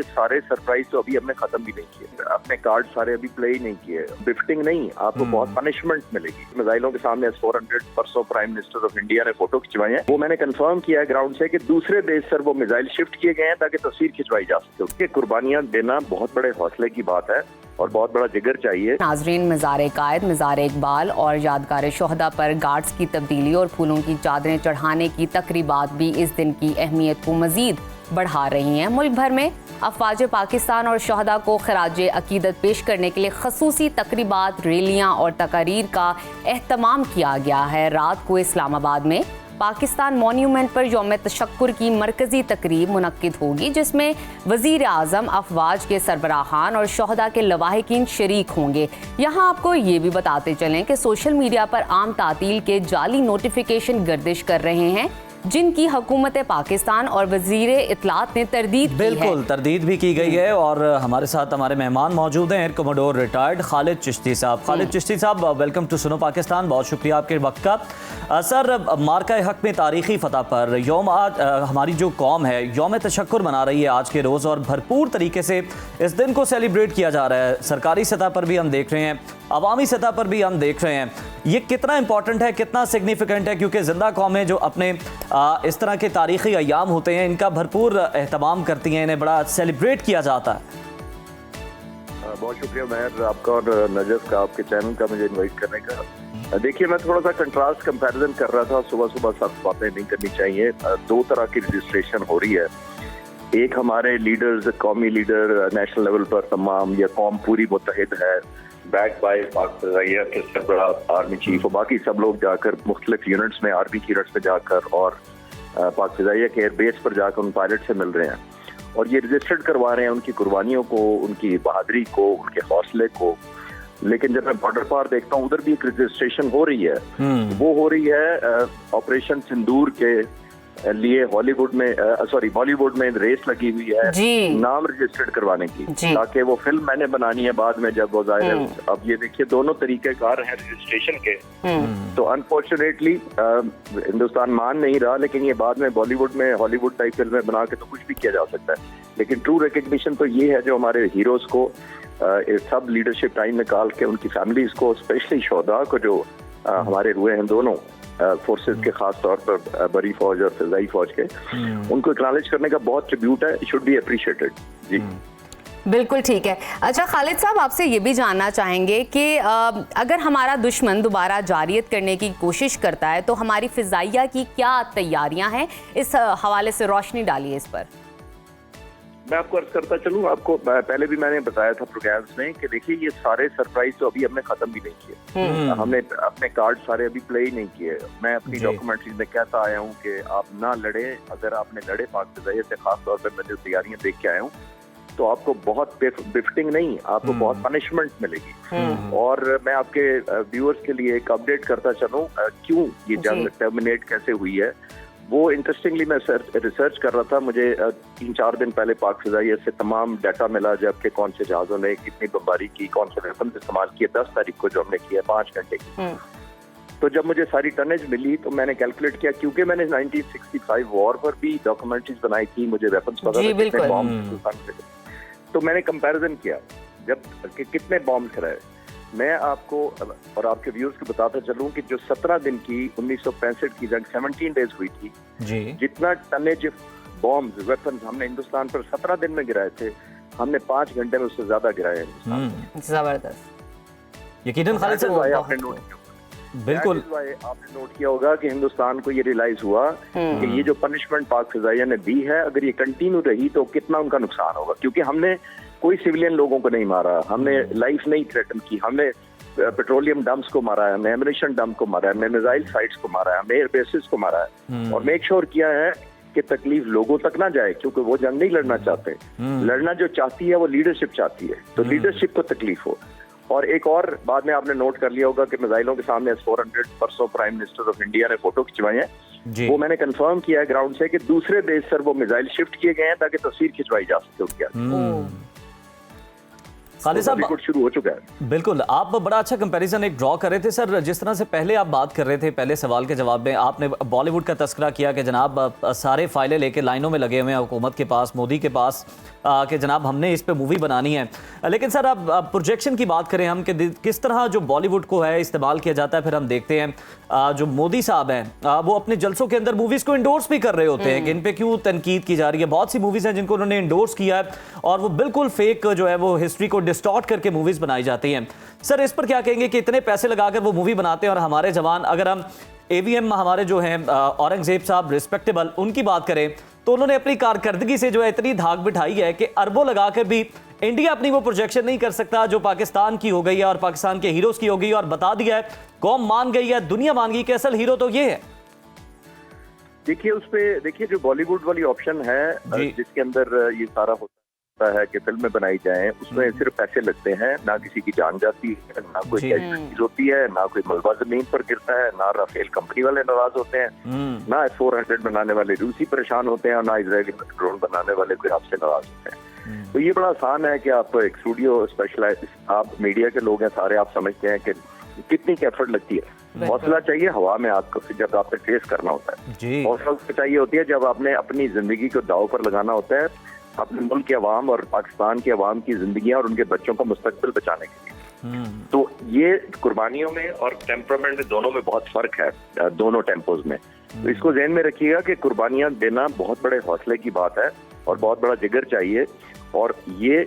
सारे सरप्राइज तो अभी हमने खत्म भी नहीं किए, अपने कार्ड सारे अभी प्ले ही नहीं किए। गिफ्टिंग नहीं, आपको बहुत पनिशमेंट मिलेगी। मिसाइलों के सामने S-400 परसों प्राइम मिनिस्टर ऑफ इंडिया ने फोटो खिंचवाई है। वो मैंने कंफर्म किया है ग्राउंड से कि दूसरे देश सर वो मिसाइल शिफ्ट किए गए हैं ताकि तस्वीर खिंचवाई जा सके। उसके कुर्बानियां देना बहुत बड़े हौसले की बात है और बहुत बड़ा जिगर चाहिए। नाजरीन, मज़ार कायद, मज़ार इकबाल और यादगार शोहदा पर गार्ड्स की तब्दीली और फूलों की चादरें चढ़ाने की तकरीबात भी इस दिन की अहमियत को मजीद बढ़ा रही हैं। मुल्क भर में अफवाज पाकिस्तान और शोहदा को खराज अकीदत पेश करने के लिए खसूसी तकरीबात, रैलियाँ और तकारीर का एहतमाम किया गया है। रात को इस्लामाबाद में पाकिस्तान मॉन्यूमेंट पर यौम तशक्कुर की मरकजी तकरीब मुनक्किद होगी, जिसमें वज़ीर आज़म, अफवाज के सरबराहान और शोहदा के लवाहिकीन शरीक होंगे। यहाँ आपको ये भी बताते चलें कि सोशल मीडिया पर आम तातील के जाली नोटिफिकेशन गर्दिश कर रहे हैं, जिनकी हुकूमत पाकिस्तान और वज़ीर इत्तलात ने तरदीद की है। बिल्कुल तरदीद भी की गई है। और हमारे साथ हमारे मेहमान मौजूद हैं, air commodore retired Khalid Chishti साहब। खालिद चिश्ती साहब, वेलकम टू सुनो पाकिस्तान। बहुत शुक्रिया आपके वक्त का। सर, मार्का हक में तारीखी फतह पर आज हमारी जो कौम है यौम तशक्कुर मना रही है आज के रोज़, और भरपूर तरीके से इस दिन को सेलिब्रेट किया जा रहा है। सरकारी सतह पर भी हम देख रहे हैं, अवामी सतह पर भी हम देख रहे हैं। ये कितना इंपॉर्टेंट है, कितना सिग्निफिकेंट है, क्योंकि जिंदा कौमें जो अपने इस तरह के तारीखी अयाम होते हैं इनका भरपूर एहतमाम करती हैं, इन्हें बड़ा सेलिब्रेट किया जाता है। बहुत शुक्रिया महर आपका और नजफ का, आपके चैनल का मुझे इनवाइट करने का। देखिए, मैं थोड़ा सा कंट्रास्ट कंपैरिजन कर रहा था। सुबह सुबह सख्त बातें नहीं करनी चाहिए। दो तरह की रजिस्ट्रेशन हो रही है। एक हमारे लीडर्स, कौमी लीडर नेशनल लेवल पर तमाम, या कौम पूरी मुत्तहिद है, बैक बाय पाक फ़िज़ाइया के सरबराह, आर्मी चीफ और बाकी सब लोग जाकर मुख्तलिफ यूनिट्स में, आर्मी की यूनिट्स में जाकर और पाक फ़िज़ाइया के एयरबेस पर जाकर उन पायलट से मिल रहे हैं और ये रजिस्टर्ड करवा रहे हैं उनकी कुर्बानियों को, उनकी बहादुरी को, उनके हौसले को। लेकिन जब मैं बॉर्डर पार देखता हूँ, उधर भी एक रजिस्ट्रेशन हो रही है। वो हो रही है ऑपरेशन सिंदूर के लिए बॉलीवुड में रेस लगी हुई है नाम रजिस्टर्ड करवाने की, ताकि वो फिल्म मैंने बनानी है बाद में जब वो जाहिर है। अब ये देखिए, दोनों तरीकेकार हैं रजिस्ट्रेशन के। तो अनफॉर्चुनेटली हिंदुस्तान मान नहीं रहा, लेकिन ये बाद में बॉलीवुड में हॉलीवुड टाइप फिल्में बना के तो कुछ भी किया जा सकता है। लेकिन ट्रू रिकग्निशन तो ये है जो हमारे हीरोज को सब लीडरशिप टाइम निकाल के उनकी फैमिलीज को, स्पेशली शोहदा को जो हमारे हुए हैं दोनों फोर्सेस के, खास तौर पर बरी फौज और फिजाई फौज के, उनको एक्नॉलेज करने का बहुत ट्रिब्यूट है। Should be appreciated. जी बिल्कुल ठीक है। अच्छा खालिद साहब, आपसे ये भी जानना चाहेंगे कि अगर हमारा दुश्मन दोबारा जारियत करने की कोशिश करता है तो हमारी फिजाइया की क्या तैयारियां हैं, इस हवाले से रोशनी डालिए इस पर। मैं आपको अर्ज करता चलूँ, आपको पहले भी मैंने बताया था प्रोग्राम्स में कि देखिए, ये सारे सरप्राइज तो अभी हमने खत्म भी नहीं किए। हमने अपने कार्ड सारे अभी प्ले ही नहीं किए। मैं अपनी डॉक्यूमेंट्री में कहता आया हूँ कि आप ना लड़े, अगर आपने लड़े पाक फ़िज़ाइया से, खास तौर पर मैं जो तैयारियां देख के आया हूँ, तो आपको बहुत बिफ्टिंग नहीं, आपको बहुत पनिशमेंट मिलेगी। और मैं आपके व्यूअर्स के लिए एक अपडेट करता चलूँ क्यों ये जंग टर्मिनेट कैसे हुई है। वो इंटरेस्टिंगली मैं रिसर्च कर रहा था, मुझे 3-4 दिन पहले पाक फ़िज़ाइया से तमाम डाटा मिला, जबकि कौन से जहाज़ों ने कितनी बमबारी की, कौन से वेपन इस्तेमाल किए। 10 तारीख को जो हमने किया 5 घंटे की। तो जब मुझे सारी टनेज मिली तो मैंने कैलकुलेट किया, क्योंकि मैंने 1965 वॉर पर भी डॉक्यूमेंट्रीज बनाई थी, मुझे वेपन्स पता था कितने बॉम्ब, तो मैंने कंपैरिजन किया जब कि कितने बॉम्ब गिराए। मैं आपको और आपके व्यूअर्स को बताता चलूं कि जो 17 दिन की 1965 की जंग 17 डेज हुई थी, जितना टनेज बॉम्ब वेपन्स हमने हिंदुस्तान पर 17 दिन में गिराए थे, हमने 5 घंटे में उससे ज्यादा गिराए हैं। जबरदस्त। यकीनन खालिद साहब, आपने नोट बिल्कुल आपने नोट किया होगा कि हिंदुस्तान को ये रियलाइज हुआ कि ये जो पनिशमेंट पाक फ़िज़ाइया ने दी है, अगर ये कंटिन्यू रही तो कितना उनका नुकसान होगा। क्योंकि हमने कोई सिविलियन लोगों को नहीं मारा, हमने लाइफ नहीं थ्रेटन की, हमने पेट्रोलियम डंप्स को मारा है, हमने एमिनेशन डंप को मारा है, हमने मिसाइल साइट्स को मारा है, हमने एयर बेसिस को मारा है, और मेक श्योर किया है कि तकलीफ लोगों तक ना जाए, क्योंकि वो जंग नहीं लड़ना चाहते। लड़ना जो चाहती है वो लीडरशिप चाहती है, तो लीडरशिप को तकलीफ हो। और एक और बाद में आपने नोट कर लिया होगा कि मिसाइलों के सामने S-400 परसों प्राइम मिनिस्टर ऑफ इंडिया ने फोटो खिंचवाई है। वो मैंने कंफर्म किया है ग्राउंड से कि दूसरे देश सर वो मिसाइल शिफ्ट किए गए हैं ताकि तस्वीर खिंचवाई जा सके उनके। खालिद साहब बॉलीवुड शुरू हो चुका है। बिल्कुल, आप बड़ा अच्छा कंपैरिजन एक ड्रॉ कर रहे थे सर। जिस तरह से पहले आप बात कर रहे थे, पहले सवाल के जवाब में आपने बॉलीवुड का तस्करा किया कि जनाब सारे फाइलें लेके लाइनों में लगे हुए हैं हुकूमत के पास, मोदी के पास, कि जनाब हमने इस पे मूवी बनानी है। लेकिन सर अब प्रोजेक्शन की बात करें हम कि किस तरह जो बॉलीवुड को है इस्तेमाल किया जाता है, फिर हम देखते हैं जो मोदी साहब हैं वो अपने जलसों के अंदर मूवीज़ को इंडोर्स भी कर रहे होते हैं कि इन पे क्यों तनकीद की जा रही है। बहुत सी मूवीज़ हैं जिनको उन्होंने इंडोर्स किया है और वो बिल्कुल फेक जो है वो हिस्ट्री को डिस्टॉर्ट करके मूवीज़ बनाई जाती हैं। सर इस पर क्या कहेंगे कि इतने पैसे लगाकर वो मूवी बनाते हैं और हमारे जवान, अगर हम AVM हमारे जो हैं औरंगजेब साहब रिस्पेक्टेबल, उनकी बात करें तो उन्होंने अपनी कारकर्दगी से जो है इतनी धाक बिठाई है कि अरबों लगाकर भी इंडिया अपनी वो प्रोजेक्शन नहीं कर सकता जो पाकिस्तान की हो गई है और पाकिस्तान के हीरोज की हो गई, और बता दिया है, कौम मान गई है, दुनिया मान गई कि असल हीरो तो ये है। देखिए उस पे देखिए जो बॉलीवुड वाली ऑप्शन है जिसके अंदर ये सारा होता है कि फिल्में बनाई जाएं, उसमें सिर्फ पैसे लगते हैं, ना किसी की जान जाती है, ना कोई कैजुअलिटीज होती है, ना कोई मलबा जमीन पर गिरता है, ना राफेल कंपनी वाले नाराज होते हैं, ना S-400 बनाने वाले रूसी परेशान होते हैं, और ना इजरायली ड्रोन बनाने वाले कोई आपसे नाराज होते हैं। तो ये बड़ा आसान है कि आप एक स्टूडियो स्पेशलाइज, आप मीडिया के लोग हैं सारे, आप समझते हैं कि कितनी एफर्ट लगती है। हौसला चाहिए हवा में आपको जब आपने फेस करना होता है, हौसला चाहिए होती है जब आपने अपनी जिंदगी को दाव पर लगाना होता है अपने मुल्क के अवाम और पाकिस्तान के अवाम की जिंदगियां और उनके बच्चों का मुस्तकबिल बचाने के लिए। तो ये कुर्बानियों में और टेम्परामेंट में दोनों में बहुत फर्क है, दोनों टेम्पोज में। तो इसको ज़हन में रखिएगा कि कुर्बानियां देना बहुत बड़े हौसले की बात है और बहुत बड़ा जिगर चाहिए। और ये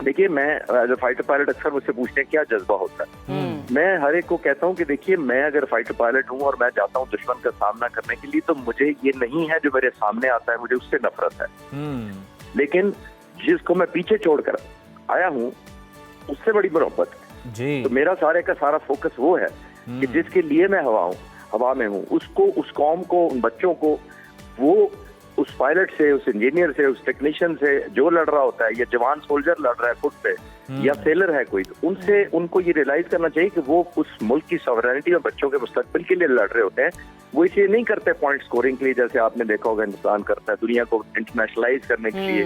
देखिए, मैं एज ए फाइटर पायलट अक्सर मुझसे पूछते हैं क्या जज्बा होता है। मैं हर एक को कहता हूँ कि देखिए, मैं अगर फाइटर पायलट हूँ और मैं जाता हूँ दुश्मन का सामना करने के लिए, तो मुझे ये नहीं है जो मेरे सामने आता है मुझे उससे नफरत है, लेकिन जिसको मैं पीछे छोड़कर आया हूँ उससे बड़ी मोहब्बत है। तो मेरा सारे का सारा फोकस वो है कि जिसके लिए मैं हवा में हूँ, उसको, उस कौम को, उन बच्चों को, वो उस पायलट से, उस इंजीनियर से, उस टेक्नीशियन से जो लड़ रहा होता है, या जवान सोल्जर लड़ रहा है फुट पे, या सेलर है कोई, तो उनसे उनको ये रियलाइज करना चाहिए कि वो उस मुल्क की सॉवरेनिटी और बच्चों के मुस्तकबिल के लिए लड़ रहे होते हैं। वो इसे नहीं करते पॉइंट स्कोरिंग के लिए, जैसे आपने देखा होगा हिंदुस्तान करता है दुनिया को इंटरनेशनलाइज करने के लिए,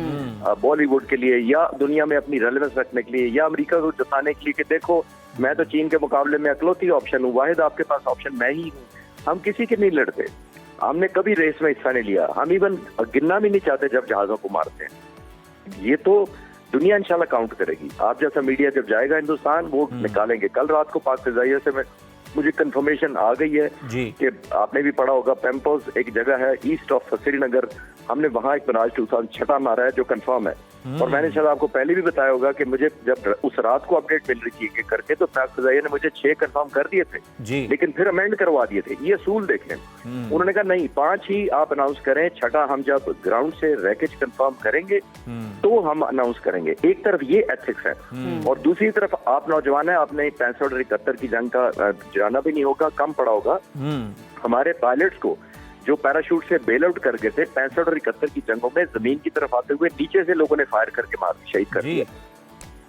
बॉलीवुड के लिए, या दुनिया में अपनी रेलेवेंस रखने के लिए, या अमेरिका को जताने के लिए कि देखो मैं तो चीन के मुकाबले में अकलौती ऑप्शन हूँ, वाहिद आपके पास ऑप्शन मैं ही हूँ। हम किसी के नहीं लड़ते, हमने कभी रेस में हिस्सा नहीं लिया, हम इवन गिनना भी नहीं चाहते जब जहाजों को मारते हैं। ये तो दुनिया इंशाल्लाह काउंट करेगी। आप जैसा मीडिया जब जाएगा हिंदुस्तान, वो निकालेंगे। कल रात को पाक फिजाइया से मुझे कंफर्मेशन आ गई है कि आपने भी पढ़ा होगा, पेम्पोज एक जगह है ईस्ट ऑफ श्रीनगर, हमने वहां एक बनाज 2000 छठा मारा है जो कंफर्म है। और मैंने शायद आपको पहले भी बताया होगा कि मुझे जब उस रात को अपडेट मिल रही थी करके, तो पाक फिजाइया ने मुझे 6 कंफर्म कर दिए थे, लेकिन फिर अमेंड करवा दिए थे। ये असूल देखें, उन्होंने कहा नहीं 5 ही आप अनाउंस करें, छठा हम जब ग्राउंड से रैकेज कंफर्म करेंगे तो हम अनाउंस करेंगे। एक तरफ ये एथिक्स है और दूसरी तरफ आप नौजवान है, आपने 65 और 71 की जंग का जाना भी नहीं होगा, कम पड़ा होगा। हमारे पायलट्स को जो पैराशूट से बेल आउट कर गए थे 65 और 71 की जंगों में, जमीन की तरफ आते हुए नीचे से लोगों ने फायर करके मार शहीद कर दिया।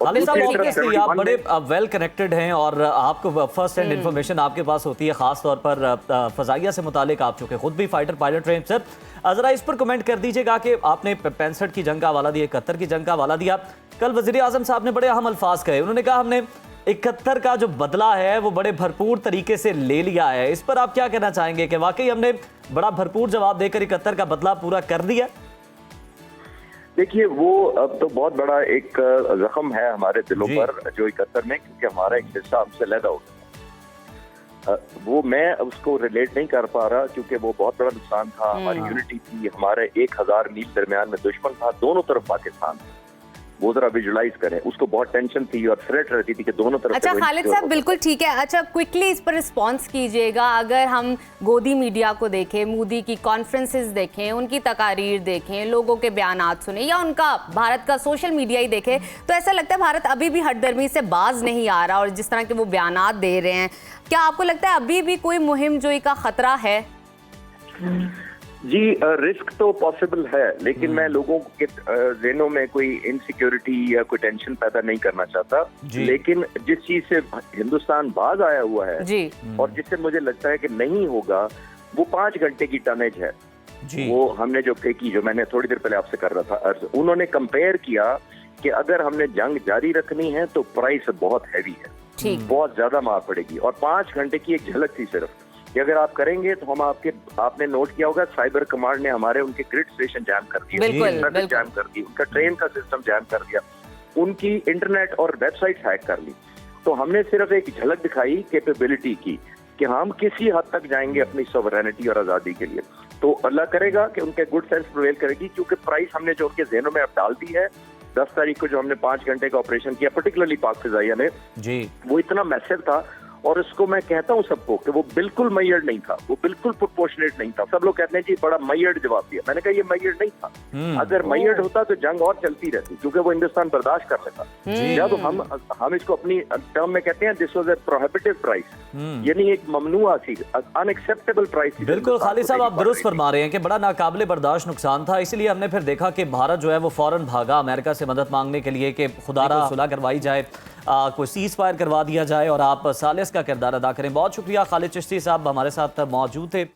खालिद साहब, ऑब्वियसली आप बड़े वेल कनेक्टेड हैं और आपको फर्स्ट हैंड इन्फॉर्मेशन आपके पास होती है, खास तौर पर फजाइया से मुतालिक, आप चुके खुद भी फाइटर पायलट रहे। सर जरा इस पर कमेंट कर दीजिएगा कि आपने 65 की जंग का हवाला दिया, 71 की जंग का हवाला दिया, कल वजीर आजम साहब ने बड़े अहम अल्फाज कहे, उन्होंने कहा हमने 71 का जो बदला है वो बड़े भरपूर तरीके से ले लिया है। इस पर आप क्या कहना चाहेंगे कि वाकई हमने बड़ा भरपूर जवाब देकर 71 का बदला पूरा कर दिया? देखिए, वो अब तो बहुत बड़ा एक जख्म है हमारे दिलों पर जो 71 में, क्योंकि हमारा एक हिस्सा हमसे लैदा हो गया। वो मैं उसको रिलेट नहीं कर पा रहा क्योंकि वो बहुत बड़ा नुकसान था। हमारी यूनिटी थी, हमारे 1000 मील दरमियान में दुश्मन था, दोनों तरफ पाकिस्तान, वो जरा विजुलाइज करें। उसको बहुत टेंशन थी और थ्रेट रहती थी कि दोनों तरफ। अच्छा खालिद साहब, बिल्कुल ठीक है। अच्छा क्विकली इस पर रिस्पॉन्स कीजिएगा। अगर हम गोदी मीडिया को देखें, मोदी की कॉन्फ्रेंसेस देखें, उनकी तकारीर देखें, लोगों के बयानात सुने, या उनका भारत का सोशल मीडिया ही देखें, तो ऐसा लगता है भारत अभी भी हटदर्मी से बाज नहीं आ रहा। और जिस तरह के वो बयानात दे रहे हैं, क्या आपको लगता है अभी भी कोई मुहिम जोई का खतरा है? जी, रिस्क तो पॉसिबल है, लेकिन मैं लोगों के ज़हनों में कोई इनसिक्योरिटी या कोई टेंशन पैदा नहीं करना चाहता। लेकिन जिस चीज से हिंदुस्तान बाज आया हुआ है और जिससे मुझे लगता है कि नहीं होगा, वो 5 घंटे की टनेज है। वो हमने जो फेंकी, जो मैंने थोड़ी देर पहले आपसे कर रहा था अर्ज, उन्होंने कंपेयर किया कि अगर हमने जंग जारी रखनी है तो प्राइस बहुत हैवी है, ठीक। बहुत ज्यादा मार पड़ेगी। और 5 घंटे की एक झलक थी सिर्फ कि अगर आप करेंगे तो हम आपने नोट किया होगा साइबर कमांड ने हमारे उनके ग्रिड स्टेशन जैम कर दिए, बिल्कुल, ट्रैफिक जैम कर दी, उनका ट्रेन का सिस्टम जैम कर दिया, उनकी इंटरनेट और वेबसाइट हैक कर ली। तो हमने सिर्फ एक झलक दिखाई कैपेबिलिटी की कि हम किसी हद तक जाएंगे अपनी सॉवरेनिटी और आजादी के लिए। तो अल्लाह करेगा कि उनके गुड सेंस प्रिवेल करेगी, क्योंकि प्राइस हमने जो उनके ज़हनों में अब डाल दी है 10 तारीख को जो हमने 5 घंटे का ऑपरेशन किया, पर्टिकुलरली पाक फिजाइया ने जी, वो इतना मैसिव था। और उसको मैं कहता हूँ सबको कि वो बिल्कुल मैयर्ड नहीं था, वो बिल्कुल प्रोपोर्शनेट नहीं था। सब लोग कहते हैं जी बड़ा मैयर्ड जवाब दिया, मैंने कहा ये मैयर्ड नहीं था। अगर मैयर्ड होता तो जंग और चलती रहती, क्योंकि वो हिंदुस्तान बर्दाश्त कर लेता। जब हम इसको अपनी टर्म में कहते हैं this was a prohibitive price, यानी एक ममनुआ थी, अनएक्सेप्टेबल प्राइस। बिल्कुल खालिद साहब, आप दुरुस्त फरमा रहे हैं कि बड़ा नाकाबिले बर्दाश्त नुकसान था। इसलिए हमने फिर देखा कि भारत जो है वो फौरन भागा अमेरिका से मदद मांगने के लिए कि खुदारा सुलह करवाई जाए, कोई सीज फायर करवा दिया जाए और आप सालिस का किरदार अदा करें। बहुत शुक्रिया खालिद चिश्ती साहब हमारे साथ मौजूद थे।